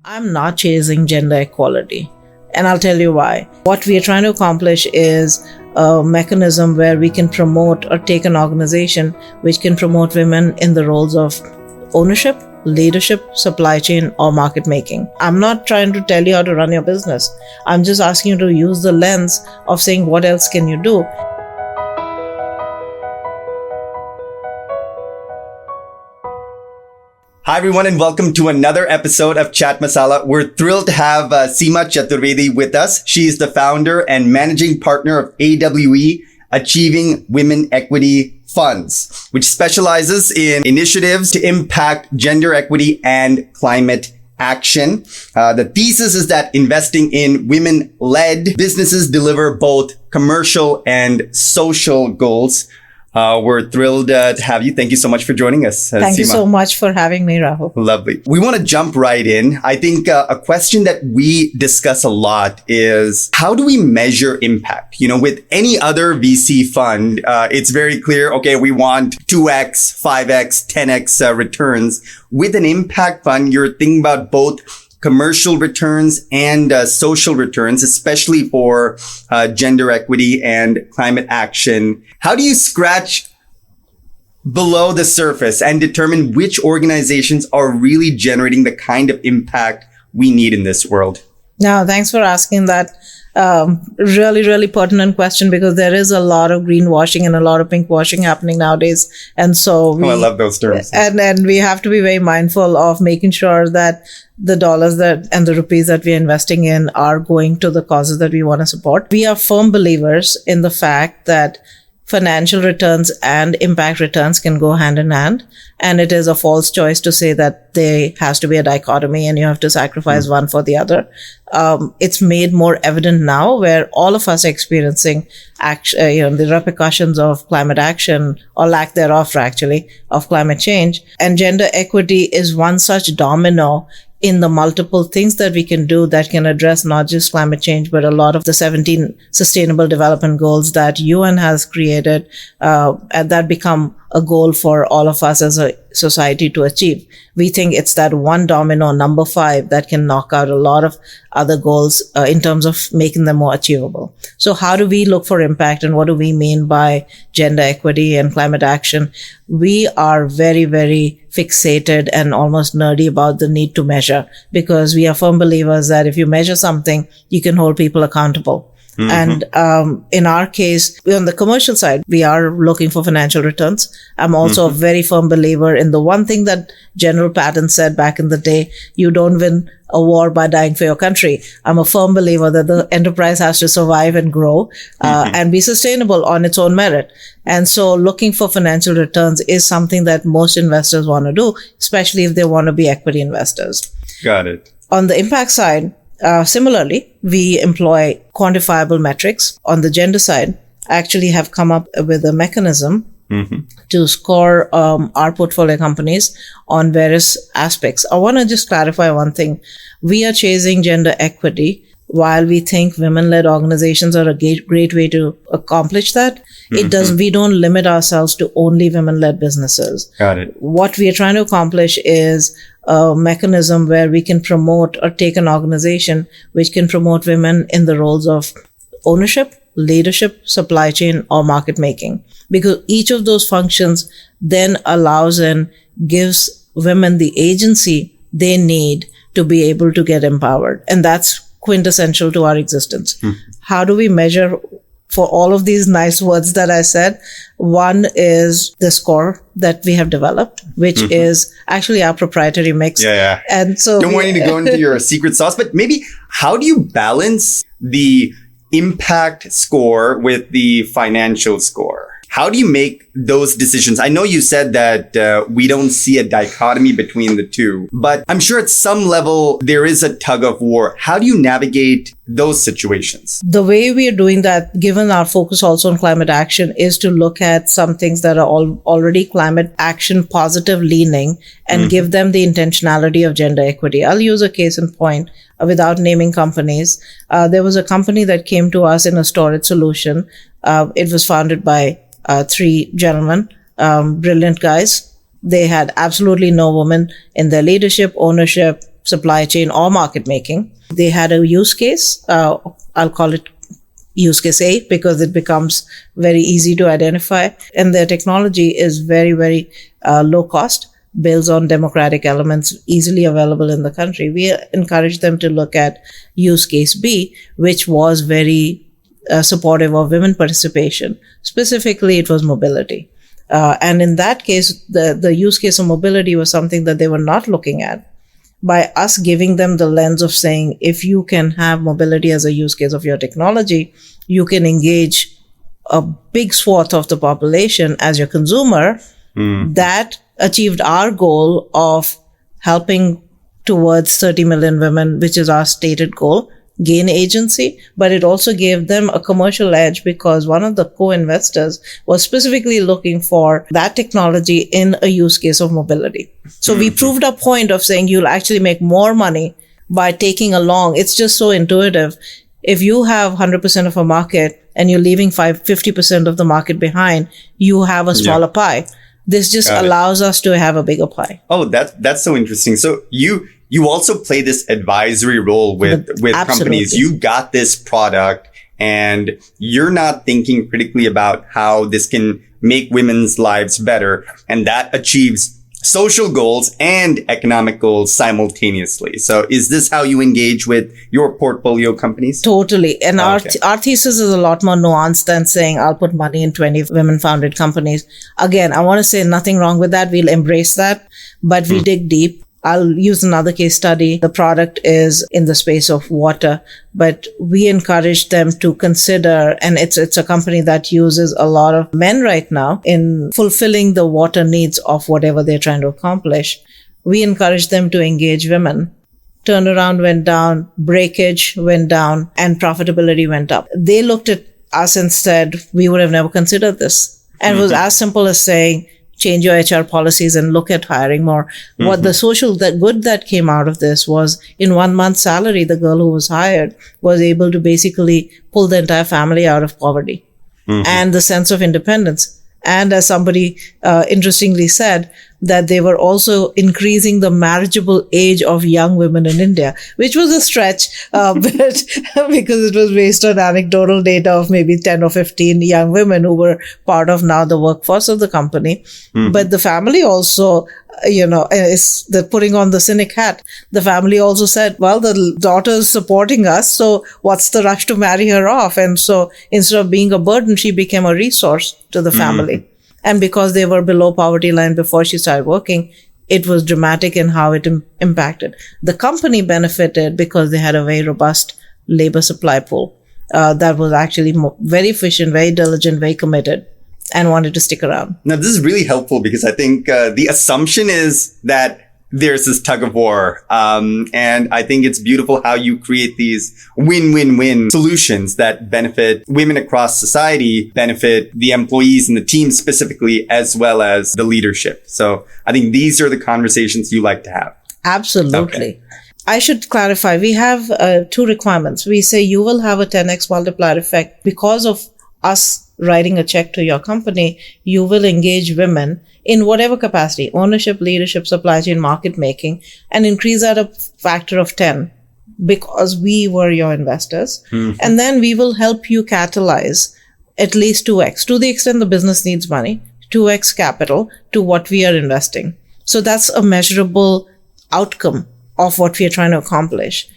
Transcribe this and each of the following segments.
I'm not chasing gender equality, and I'll tell you why. What we are trying to accomplish is a mechanism where we can promote or take an organization which can promote women in the roles of ownership, leadership, supply chain, or market making. I'm not trying to tell you how to run your business. I'm just asking you to use the lens of saying, what else can you do? Hi everyone, and welcome to another episode of Chat Masala. We're thrilled to have Seema Chaturvedi with us. She is the founder and managing partner of AWE, Achieving Women Equity Funds, which specializes in initiatives to impact gender equity and climate action. The thesis is that investing in women-led businesses deliver both commercial and social goals. We're thrilled to have you. Thank you so much for joining us, Thank Seema. you so much for having me, Rahul. Lovely. We want to jump right in. I think a question that we discuss a lot is, how do we measure impact? You know, with any other VC fund, it's very clear, okay, we want 2x, 5x, 10x returns. With an impact fund, you're thinking about both commercial returns and social returns, especially for gender equity and climate action. How do you scratch below the surface and determine which organizations are really generating the kind of impact we need in this world? Now, thanks for asking that really pertinent question, because there is a lot of greenwashing and a lot of pinkwashing happening nowadays. And so I love those terms. And we have to be very mindful of making sure that the dollars and the rupees that we're investing in are going to the causes that we want to support. We are firm believers in the fact that financial returns and impact returns can go hand in hand. And it is a false choice to say that there has to be a dichotomy and you have to sacrifice one for the other. It's made more evident now, where all of us are experiencing the repercussions of climate action, or lack thereof, actually, of climate change. And gender equity is one such domino in the multiple things that we can do that can address not just climate change, but a lot of the 17 sustainable development goals that UN has created, and that become a goal for all of us as a society to achieve. We think it's that one domino, number 5, that can knock out a lot of other goals in terms of making them more achievable. So how do we look for impact, and what do we mean by gender equity and climate action? We are very fixated and almost nerdy about the need to measure, because we are firm believers that if you measure something, you can hold people accountable. Mm-hmm. And in our case, on the commercial side, we are looking for financial returns. I'm also a very firm believer in the one thing that General Patton said back in the day: you don't win a war by dying for your country. I'm a firm believer that the enterprise has to survive and grow and be sustainable on its own merit. And so looking for financial returns is something that most investors want to do, especially if they want to be equity investors. Got it. On the impact side, similarly, we employ quantifiable metrics. On the gender side, I actually have come up with a mechanism to score our portfolio companies on various aspects. I want to just clarify one thing. We are chasing gender equity while we think women-led organizations are a great way to accomplish that. We don't limit ourselves to only women-led businesses. Got it. What we are trying to accomplish is a mechanism where we can promote or take an organization which can promote women in the roles of ownership, leadership, supply chain, or market making. Because each of those functions then allows and gives women the agency they need to be able to get empowered. And that's quintessential to our existence. How do we measure for all of these nice words that I said? One is the score that we have developed, which is actually our proprietary mix. Yeah. And so don't want you to go into your secret sauce, but maybe how do you balance the impact score with the financial score? How do you make those decisions? I know you said that we don't see a dichotomy between the two, but I'm sure at some level there is a tug of war. How do you navigate those situations? The way we are doing that, given our focus also on climate action, is to look at some things that are already climate action positive leaning and give them the intentionality of gender equity. I'll use a case in point without naming companies. There was a company that came to us in a storage solution. It was founded by 3 gentlemen, brilliant guys. They had absolutely no women in their leadership, ownership, supply chain or market making. They had a use case. I'll call it use case A because it becomes very easy to identify. And their technology is very, very low cost, builds on democratic elements easily available in the country. We encourage them to look at use case B, which was very supportive of women participation. Specifically, it was mobility. And in that case, the use case of mobility was something that they were not looking at. By us giving them the lens of saying, if you can have mobility as a use case of your technology, you can engage a big swath of the population as your consumer. That achieved our goal of helping towards 30 million women, which is our stated goal, gain agency, but it also gave them a commercial edge because one of the co-investors was specifically looking for that technology in a use case of mobility. So we proved our point of saying you'll actually make more money by taking along. It's just so intuitive. If you have 100% of a market and you're leaving 50% of the market behind, you have a smaller pie. This just allows us to have a bigger pie. Oh, that's so interesting. So you also play this advisory role with companies. You got this product and you're not thinking critically about how this can make women's lives better. And that achieves social goals and economic goals simultaneously. So is this how you engage with your portfolio companies? Totally. And our thesis is a lot more nuanced than saying I'll put money in 20 women founded companies. Again, I want to say nothing wrong with that. We'll embrace that, but we dig deep. I'll use another case study. The product is in the space of water, but we encourage them to consider, and it's a company that uses a lot of men right now in fulfilling the water needs of whatever they're trying to accomplish. We encourage them to engage women. Turnaround went down, breakage went down, and profitability went up. They looked at us and said, we would have never considered this. And it was as simple as saying, change your HR policies and look at hiring more. What the good that came out of this was in 1 month's salary, the girl who was hired was able to basically pull the entire family out of poverty and the sense of independence. And as somebody interestingly said, that they were also increasing the marriageable age of young women in India, which was a stretch, but because it was based on anecdotal data of maybe 10 or 15 young women who were part of now the workforce of the company. But the family also, is the putting on the cynic hat. The family also said, well, the daughter's supporting us, so what's the rush to marry her off? And so instead of being a burden, she became a resource to the family. And because they were below poverty line before she started working, it was dramatic in how it impacted. The company benefited because they had a very robust labor supply pool that was actually very efficient, very diligent, very committed, and wanted to stick around. Now, this is really helpful because I think the assumption is that there's this tug of war. And I think it's beautiful how you create these win-win-win solutions that benefit women across society, benefit the employees and the team specifically, as well as the leadership. So I think these are the conversations you like to have. Absolutely. Okay. I should clarify. We have 2 requirements. We say you will have a 10x multiplier effect because of us writing a check to your company. You will engage women in whatever capacity, ownership, leadership, supply chain, market making, and increase at a factor of 10 because we were your investors. And then we will help you catalyze at least 2x to the extent the business needs money, 2x capital to what we are investing. So that's a measurable outcome of what we are trying to accomplish.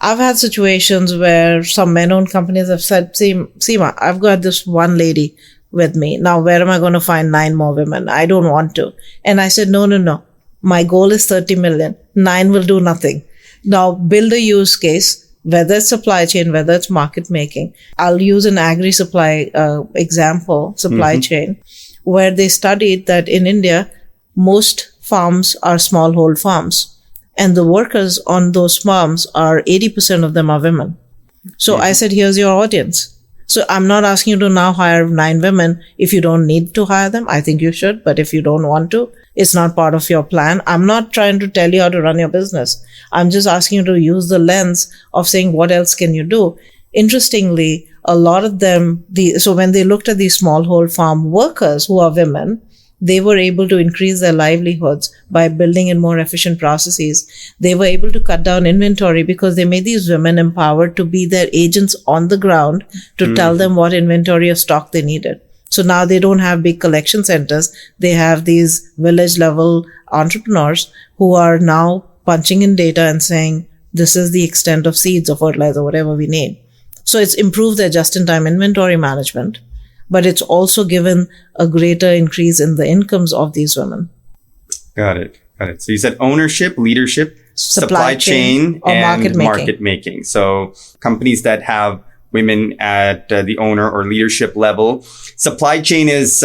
I've had situations where some men-owned companies have said, Seema, I've got this one lady with me. Now, where am I going to find 9 more women? I don't want to. And I said, no. My goal is 30 million. 9 will do nothing. Now, build a use case, whether it's supply chain, whether it's market making. I'll use an agri-supply example, supply chain, where they studied that in India, most farms are smallhold farms. And the workers on those farms 80% of them are women. So I said, here's your audience. So I'm not asking you to now hire 9 women. If you don't need to hire them, I think you should. But if you don't want to, it's not part of your plan. I'm not trying to tell you how to run your business. I'm just asking you to use the lens of saying, what else can you do? Interestingly, a lot of them, so when they looked at these smallhold farm workers who are women, They were able to increase their livelihoods by building in more efficient processes. They were able to cut down inventory because they made these women empowered to be their agents on the ground to tell them what inventory or stock they needed. So now they don't have big collection centers. They have these village level entrepreneurs who are now punching in data and saying, this is the extent of seeds or fertilizer, whatever we need. So it's improved their just-in-time inventory management, but it's also given a greater increase in the incomes of these women. Got it. So you said ownership, leadership, supply chain or and market making. So companies that have women at the owner or leadership level. Supply chain is,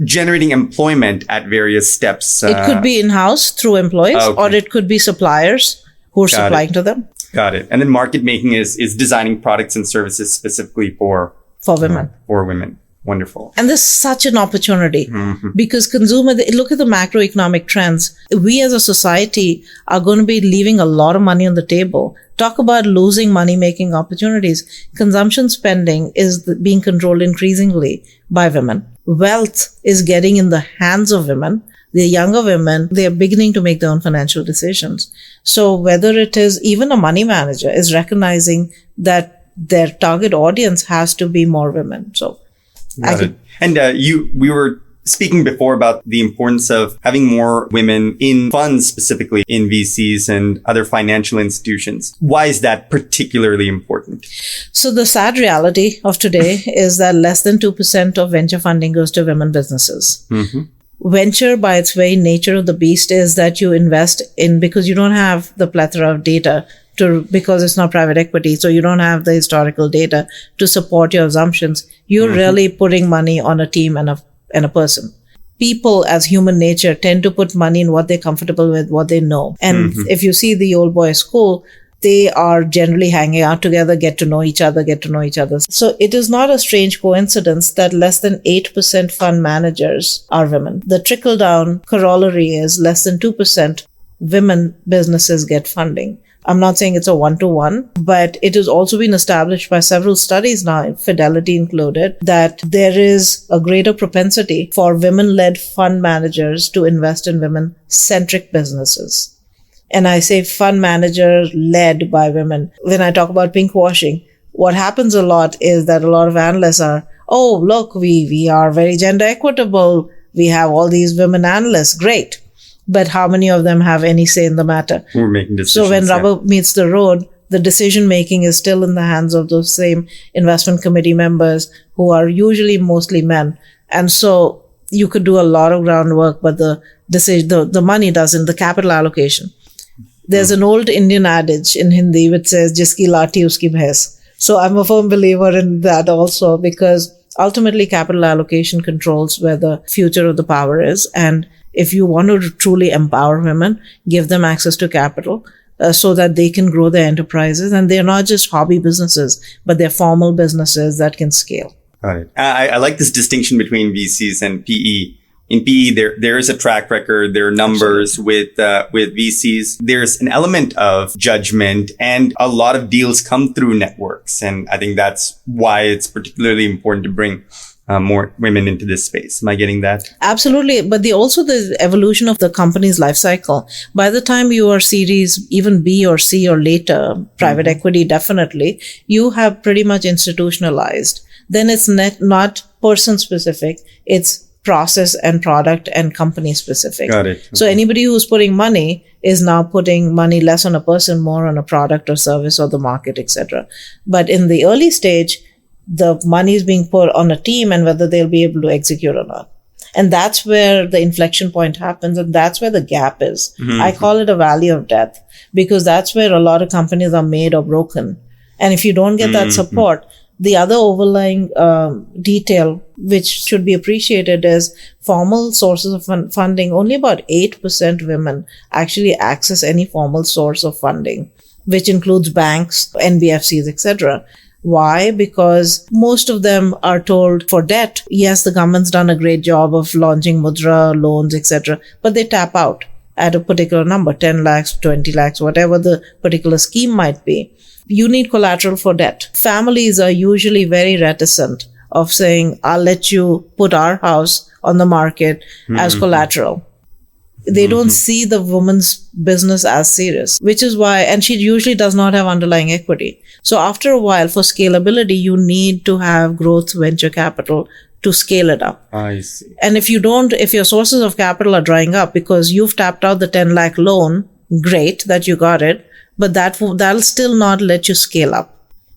generating employment at various steps. It could be in-house through employees, or it could be suppliers who are supplying to them. Got it. And then market making is designing products and services specifically for women. For women. Wonderful. And there's such an opportunity because look at the macroeconomic trends. We as a society are going to be leaving a lot of money on the table. Talk about losing money-making opportunities. Consumption spending is being controlled increasingly by women. Wealth is getting in the hands of women. The younger women, they are beginning to make their own financial decisions. So whether it is even a money manager is recognizing that their target audience has to be more women. So And we were speaking before about the importance of having more women in funds, specifically in VCs and other financial institutions. Why is that particularly important? So the sad reality of today is that less than 2% of venture funding goes to women businesses. Venture, by its very nature of the beast, is that you invest in because you don't have the plethora of data because it's not private equity, so you don't have the historical data to support your assumptions. You're really putting money on a team and a person. People, as human nature, tend to put money in what they're comfortable with, what they know. And if you see the old boys school, they are generally hanging out together, get to know each other. So it is not a strange coincidence that less than 8% fund managers are women. The trickle-down corollary is less than 2% women businesses get funding. I'm not saying it's a one-to-one, but it has also been established by several studies now, Fidelity included, that there is a greater propensity for women-led fund managers to invest in women-centric businesses. And I say fund manager led by women. When I talk about pinkwashing, what happens a lot is that a lot of analysts are, oh, look, we are very gender equitable. We have all these women analysts. Great. But how many of them have any say in the matter? We're making decisions. So when rubber meets the road, the decision making is still in the hands of those same investment committee members who are usually mostly men. And so you could do a lot of groundwork, but the money doesn't, the capital allocation. There's an old Indian adage in Hindi which says, jiski lathi uski bhais. So I'm a firm believer in that also, because ultimately capital allocation controls where the future of the power is. And if you want to truly empower women, give them access to capital so that they can grow their enterprises. And they're not just hobby businesses, but they're formal businesses that can scale. Got it. I like this distinction between VCs and PE. In PE, there is a track record. There are numbers with VCs. There's an element of judgment, and a lot of deals come through networks. And I think that's why it's particularly important to bring more women into this space. Am I getting that? Absolutely. But the evolution of the company's life cycle. By the time you are series even B or C or later, private equity, definitely, you have pretty much institutionalized. Then it's not person specific. It's process and product and company specific. Got it. Okay. So anybody who's putting money is now putting money less on a person, more on a product or service or the market, etc. But in the early stage, the money is being put on a team and whether they'll be able to execute or not. And that's where the inflection point happens. And that's where the gap is. I call it a valley of death, because that's where a lot of companies are made or broken. And if you don't get that support, the other overlying detail which should be appreciated is formal sources of funding. Only about 8% women actually access any formal source of funding, which includes banks, NBFCs, etc. Why? Because most of them are told for debt, yes, the government's done a great job of launching mudra loans, etc., but they tap out at a particular number, 10 lakhs, 20 lakhs, whatever the particular scheme might be. You need collateral for debt. Families are usually very reticent of saying, I'll let you put our house on the market as collateral. They don't see the woman's business as serious, which is why, and she usually does not have underlying equity. So after a while, for scalability, you need to have growth venture capital to scale it up. I see. And if your sources of capital are drying up because you've tapped out the 10 lakh loan, great that you got it, but that'll still not let you scale up.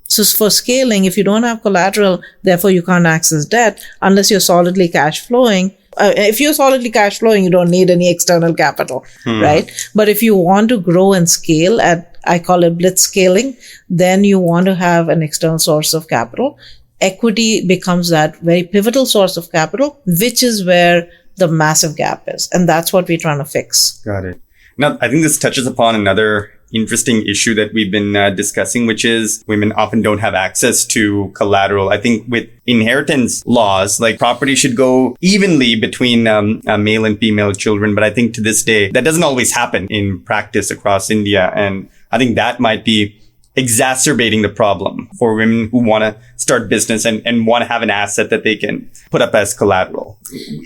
So for scaling, if you don't have collateral, therefore you can't access debt unless you're solidly cash flowing. If you're solidly cash flowing, you don't need any external capital, right? But if you want to grow and scale I call it blitz scaling, then you want to have an external source of capital. Equity becomes that very pivotal source of capital, which is where the massive gap is. And that's what we're trying to fix. Got it. Now, I think this touches upon another interesting issue that we've been discussing, which is women often don't have access to collateral. I think with inheritance laws, like property should go evenly between male and female children. But I think to this day, that doesn't always happen in practice across India. And I think that might be exacerbating the problem for women who want to start business and want to have an asset that they can put up as collateral.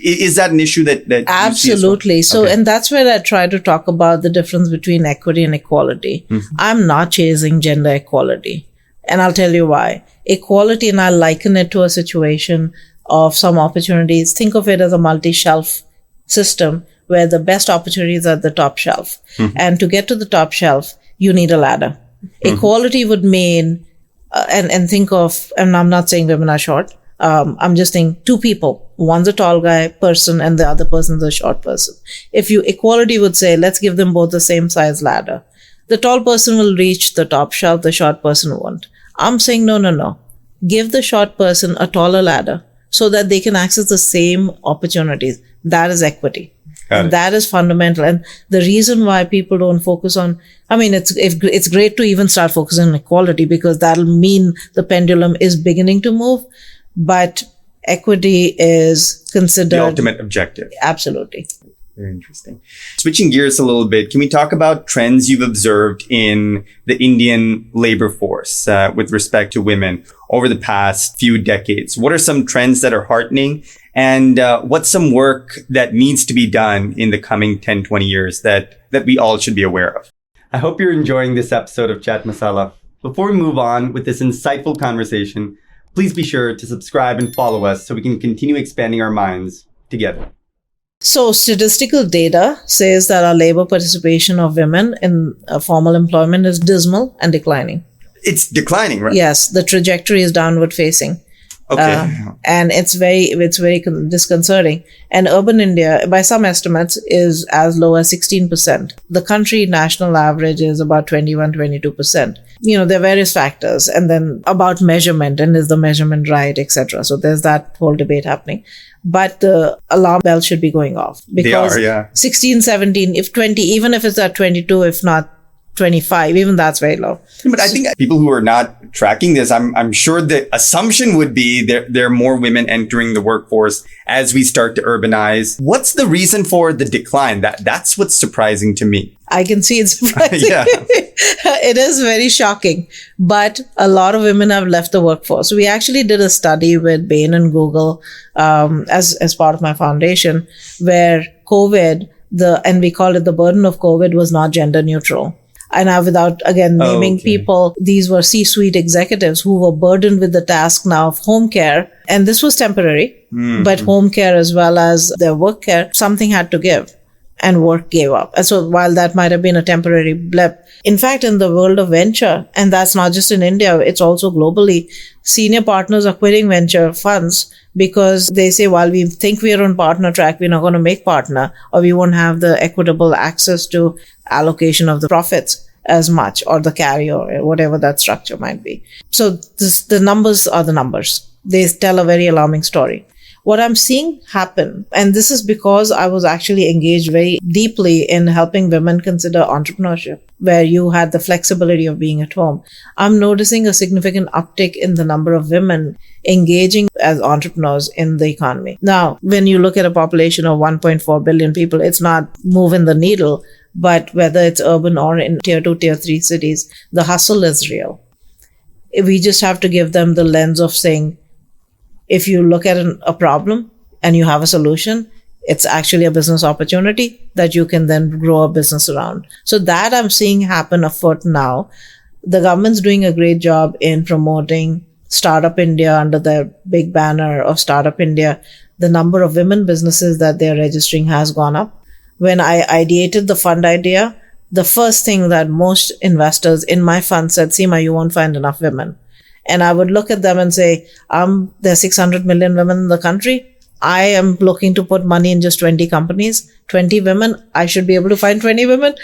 Is that an issue that Absolutely. So, okay. And that's where I try to talk about the difference between equity and equality. I'm not chasing gender equality. And I'll tell you why. Equality, and I'll liken it to a situation of some opportunities. Think of it as a multi-shelf system where the best opportunities are at the top shelf. And to get to the top shelf, you need a ladder. Equality would mean, and think of, and I'm not saying women are short. I'm just saying two people. One's a tall guy person and the other person's a short person. Equality would say, let's give them both the same size ladder. The tall person will reach the top shelf, the short person won't. I'm saying, no. Give the short person a taller ladder so that they can access the same opportunities. That is equity. That is fundamental. And the reason why people don't focus on, it's great to even start focusing on equality because that'll mean the pendulum is beginning to move, but equity is considered the ultimate objective. Absolutely. Very interesting. Switching gears a little bit, can we talk about trends you've observed in the Indian labor force with respect to women over the past few decades? What are some trends that are heartening? And what's some work that needs to be done in the coming 10, 20 years that we all should be aware of? I hope you're enjoying this episode of Chat Masala. Before we move on with this insightful conversation, please be sure to subscribe and follow us so we can continue expanding our minds together. So statistical data says that our labor participation of women in formal employment is dismal and declining. It's declining, right? Yes, the trajectory is downward facing. Okay. And it's very disconcerting. And urban India, by some estimates, is as low as 16%. The country national average is about 21-22%. There are various factors. And then about measurement, and is the measurement right, etc. So there's that whole debate happening. But the alarm bell should be going off. Because they are, yeah. 16, 17, if 20, even if it's at 22, if not 25, even that's very low. But I think people who are not tracking this, I'm sure the assumption would be there are more women entering the workforce as we start to urbanize. What's the reason for the decline? That's what's surprising to me. I can see it's surprising. Yeah. It is very shocking. But a lot of women have left the workforce. We actually did a study with Bain and Google as part of my foundation where COVID, and we call it the burden of COVID, was not gender neutral. And now, without, again, naming people, these were C-suite executives who were burdened with the task now of home care. And this was temporary, but home care as well as their work care, something had to give. And work gave up. And so while that might have been a temporary blip, in fact, in the world of venture, and that's not just in India, it's also globally, senior partners are quitting venture funds because they say, while we think we're on partner track, we're not going to make partner, or we won't have the equitable access to allocation of the profits as much, or the carry, or whatever that structure might be. So the numbers are the numbers. They tell a very alarming story. What I'm seeing happen, and this is because I was actually engaged very deeply in helping women consider entrepreneurship, where you had the flexibility of being at home. I'm noticing a significant uptick in the number of women engaging as entrepreneurs in the economy. Now, when you look at a population of 1.4 billion people, it's not moving the needle, but whether it's urban or in tier 2, tier 3 cities, the hustle is real. We just have to give them the lens of saying, if you look at a problem and you have a solution, it's actually a business opportunity that you can then grow a business around. So that I'm seeing happen afoot now. The government's doing a great job in promoting Startup India under the big banner of Startup India. The number of women businesses that they're registering has gone up. When I ideated the fund idea, the first thing that most investors in my fund said, Seema, you won't find enough women. And I would look at them and say, there's 600 million women in the country. I am looking to put money in just 20 companies, 20 women. I should be able to find 20 women.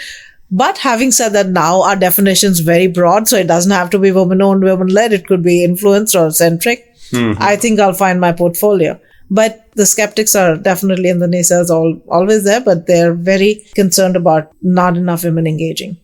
But having said that, now our definition is very broad. So it doesn't have to be women-owned, women-led. It could be influenced or centric. I think I'll find my portfolio. But the skeptics are definitely, and the naysayers always there, but they're very concerned about not enough women engaging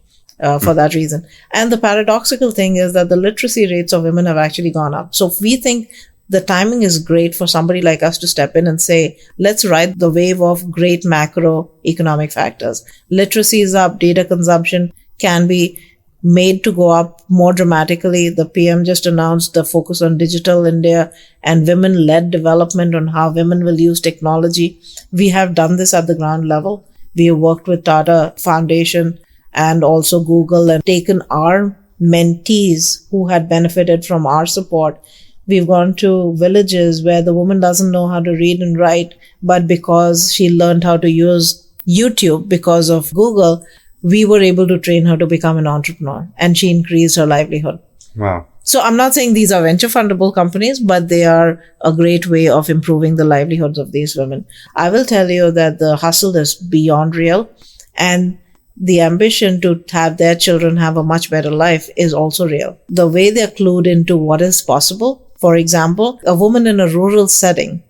for that reason. And the paradoxical thing is that the literacy rates of women have actually gone up. So if we think the timing is great for somebody like us to step in and say, let's ride the wave of great macroeconomic factors. Literacy is up, data consumption can be made to go up more dramatically. The PM just announced the focus on digital India and women-led development on how women will use technology. We have done this at the ground level. We have worked with Tata Foundation and also Google and taken our mentees who had benefited from our support. We've gone to villages where the woman doesn't know how to read and write, but because she learned how to use YouTube because of Google, we were able to train her to become an entrepreneur, and she increased her livelihood. Wow. So I'm not saying these are venture fundable companies, but they are a great way of improving the livelihoods of these women. I will tell you that the hustle is beyond real, and the ambition to have their children have a much better life is also real. The way they're clued into what is possible. For example, a woman in a rural setting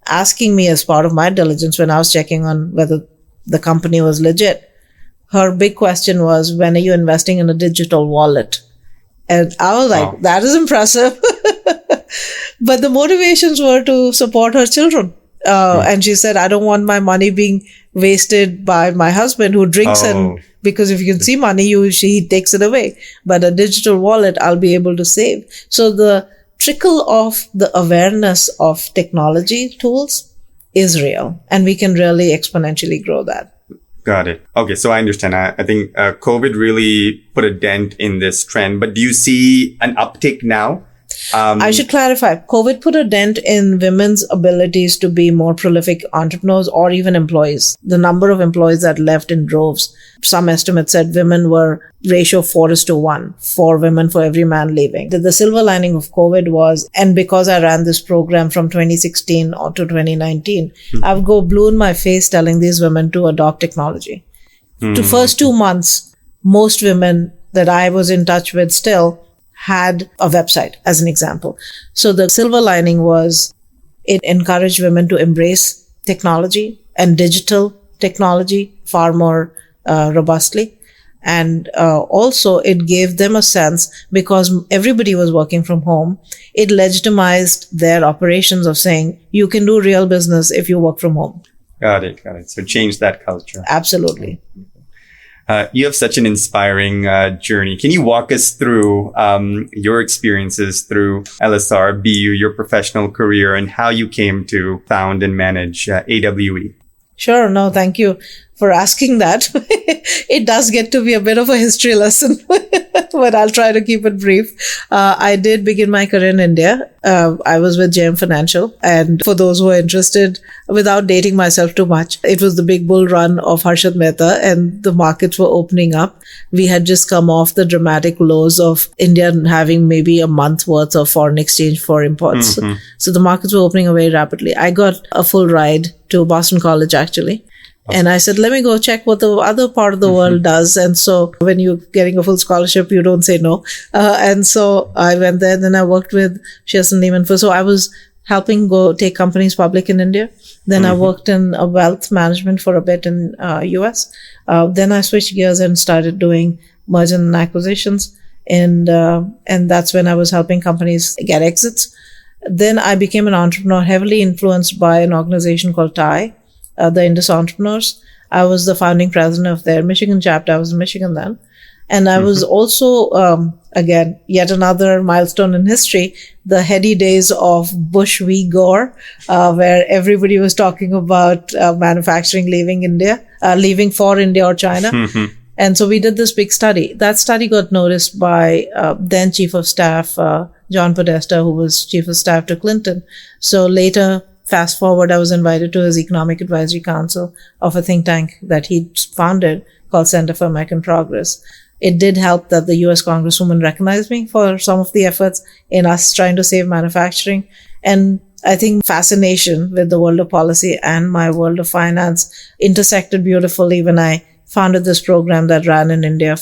asking me as part of my diligence when I was checking on whether the company was legit, her big question was, when are you investing in a digital wallet? And I was like, that is impressive. But the motivations were to support her children. And she said, I don't want my money being wasted by my husband who drinks and because if you can see money, he takes it away. But a digital wallet, I'll be able to save. So the trickle of the awareness of technology tools is real, and we can really exponentially grow that. Got it. Okay, so I understand. I think COVID really put a dent in this trend, but do you see an uptick now? I should clarify. COVID put a dent in women's abilities to be more prolific entrepreneurs or even employees. The number of employees that left in droves. Some estimates said women were ratio 4:1, 4 women for every man leaving. The silver lining of COVID was, and because I ran this program from 2016 to 2019, I would go blue in my face telling these women to adopt technology. The first 2 months, most women that I was in touch with still had a website, as an example. So the silver lining was it encouraged women to embrace technology and digital technology far more robustly. And also it gave them a sense, because everybody was working from home, it legitimized their operations of saying, you can do real business if you work from home. Got it. So change that culture. Absolutely. You have such an inspiring journey. Can you walk us through your experiences through LSR, BU, your professional career, and how you came to found and manage AWE? Sure. No, thank you for asking that. It does get to be a bit of a history lesson, but I'll try to keep it brief. I did begin my career in India. I was with JM Financial. And for those who are interested, without dating myself too much, it was the big bull run of Harshad Mehta and the markets were opening up. We had just come off the dramatic lows of India having maybe a month worth of foreign exchange for imports. So the markets were opening away rapidly. I got a full ride to Boston College, actually. And I said, let me go check what the other part of the world does. And so when you're getting a full scholarship, you don't say no. And so I went there. Then I worked with Shearson Lehman. So I was helping go take companies public in India. Then I worked in wealth management for a bit in US. Then I switched gears and started doing merger and acquisitions. And that's when I was helping companies get exits. Then I became an entrepreneur, heavily influenced by an organization called TIE. The Indus Entrepreneurs. I was the founding president of their Michigan chapter. I was in Michigan then. And I was also, again, yet another milestone in history. the heady days of Bush v. Gore, where everybody was talking about manufacturing leaving for India or China. And so we did this big study. That study got noticed by then Chief of Staff John Podesta, who was Chief of Staff to Clinton. So later, fast forward, I was invited to his Economic Advisory Council of a think tank that he founded called Center for American Progress. It did help that the US Congresswoman recognized me for some of the efforts in us trying to save manufacturing. And I think fascination with the world of policy and my world of finance intersected beautifully when I founded this program that ran in India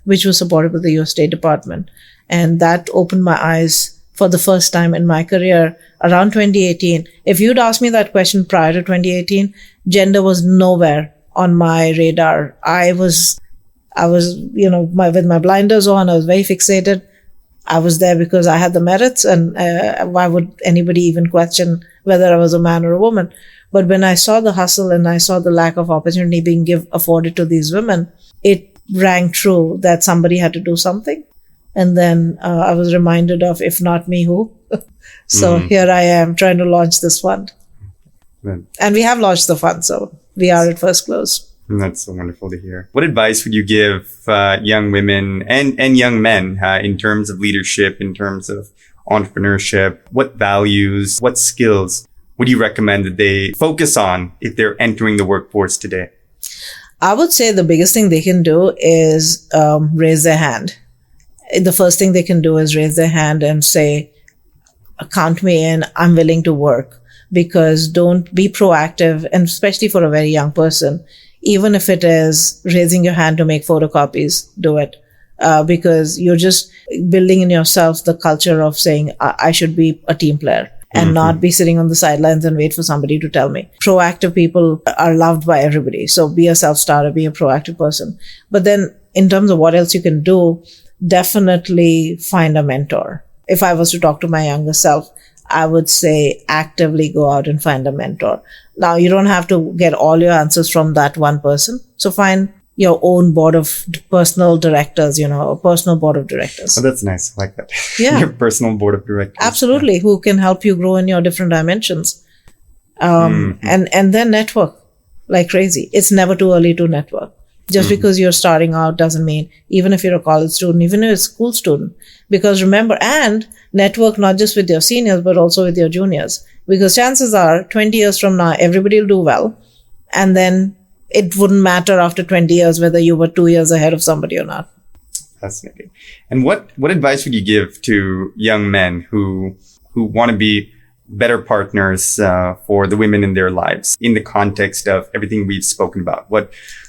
which was supported by the US State Department. And that opened my eyes for the first time in my career around 2018. If you'd asked me that question prior to 2018, gender was nowhere on my radar. I was, with my blinders on, I was very fixated. I was there because I had the merits, and why would anybody even question whether I was a man or a woman? But when I saw the hustle and I saw the lack of opportunity being afforded to these women, it rang true that somebody had to do something. And then I was reminded of, if not me, who? So here I am trying to launch this fund. And we have launched the fund, so we are at first close. That's so wonderful to hear. What advice would you give young women and young men in terms of leadership, in terms of entrepreneurship? What values, what skills would you recommend that they focus on if they're entering the workforce today? I would say the biggest thing they can do is raise their hand. The first thing they can do is raise their hand and say, count me in, I'm willing to work. Because don't be proactive, and especially for a very young person, even if it is raising your hand to make photocopies, do it. Because you're just building in yourself the culture of saying, I should be a team player and not be sitting on the sidelines and wait for somebody to tell me. Proactive people are loved by everybody. So be a self-starter, be a proactive person. But then in terms of what else you can do, definitely find a mentor. If I was to talk to my younger self, I would say actively go out and find a mentor. Now, you don't have to get all your answers from that one person. So find your own board of personal directors, a personal board of directors. Oh, that's nice. I like that. Yeah. Your personal board of directors. Absolutely. Yeah. Who can help you grow in your different dimensions. And then network like crazy. It's never too early to network. Just because you're starting out doesn't mean, even if you're a college student, even if you're a school student, because remember, and network not just with your seniors, but also with your juniors, because chances are 20 years from now, everybody will do well. And then it wouldn't matter after 20 years whether you were 2 years ahead of somebody or not. Fascinating. And what advice would you give to young men who want to be better partners for the women in their lives in the context of everything we've spoken about?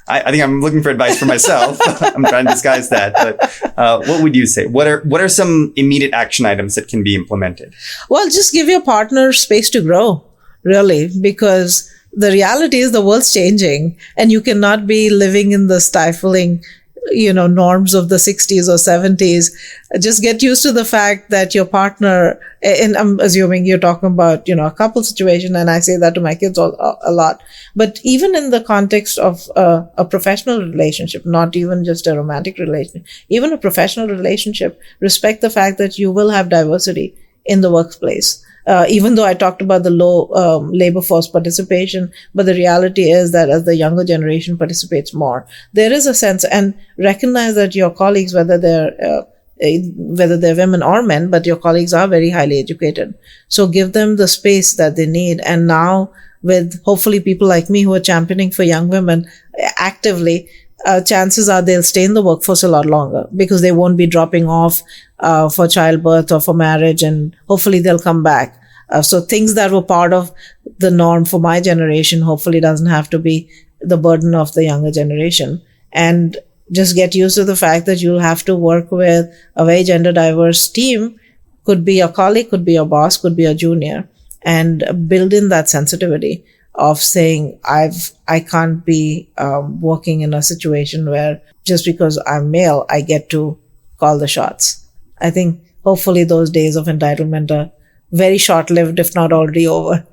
I think I'm looking for advice for myself. I'm trying to disguise that. But what would you say? What are some immediate action items that can be implemented? Well, just give your partner space to grow, really, because the reality is the world's changing and you cannot be living in the stifling, norms of the 60s or 70s. Just get used to the fact that your partner, and I'm assuming you're talking about, a couple situation, and I say that to my kids a lot. But even in the context of a professional relationship, not even just a romantic relationship, even a professional relationship, respect the fact that you will have diversity in the workplace. Even though I talked about the low labor force participation, but the reality is that as the younger generation participates more, there is a sense, and recognize that your colleagues, whether they're women or men, but your colleagues are very highly educated. So give them the space that they need. And now with hopefully people like me who are championing for young women actively, chances are they'll stay in the workforce a lot longer because they won't be dropping off for childbirth or for marriage, and hopefully they'll come back. So things that were part of the norm for my generation hopefully doesn't have to be the burden of the younger generation. And just get used to the fact that you'll have to work with a very gender diverse team. Could be a colleague, could be a boss, could be a junior, and build in that sensitivity of saying, I can't be working in a situation where just because I'm male, I get to call the shots. I think hopefully those days of entitlement are very short-lived, if not already over.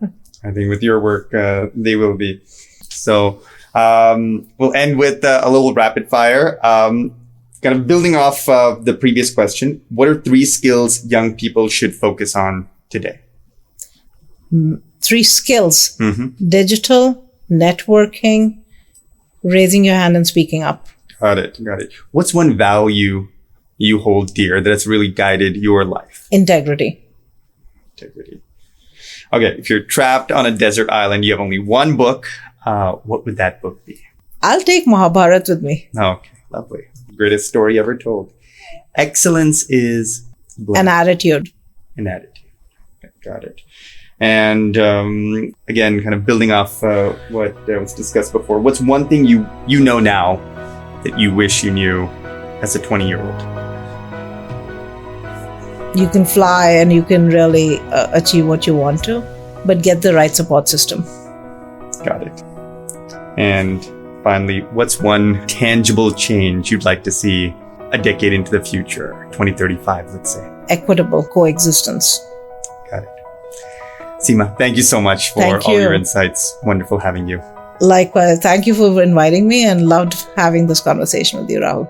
I think with your work, they will be. So we'll end with a little rapid fire. kind of building off the previous question, what are 3 skills young people should focus on today? 3 skills: digital, networking, raising your hand and speaking up. Got it. What's one value you hold dear that's really guided your life? Integrity. Okay, if you're trapped on a desert island, you have only one book, what would that book be? I'll take Mahabharata with me. Okay, lovely. Greatest story ever told. Excellence is An attitude. An attitude. Okay, got it. And again, kind of building off what was discussed before, what's one thing you know now that you wish you knew as a 20-year-old? You can fly and you can really achieve what you want to, but get the right support system. Got it. And finally, what's one tangible change you'd like to see a decade into the future, 2035, let's say? Equitable coexistence. Got it. Seema, thank you so much for all your insights. Wonderful having you. Likewise. Thank you for inviting me and loved having this conversation with you, Rahul.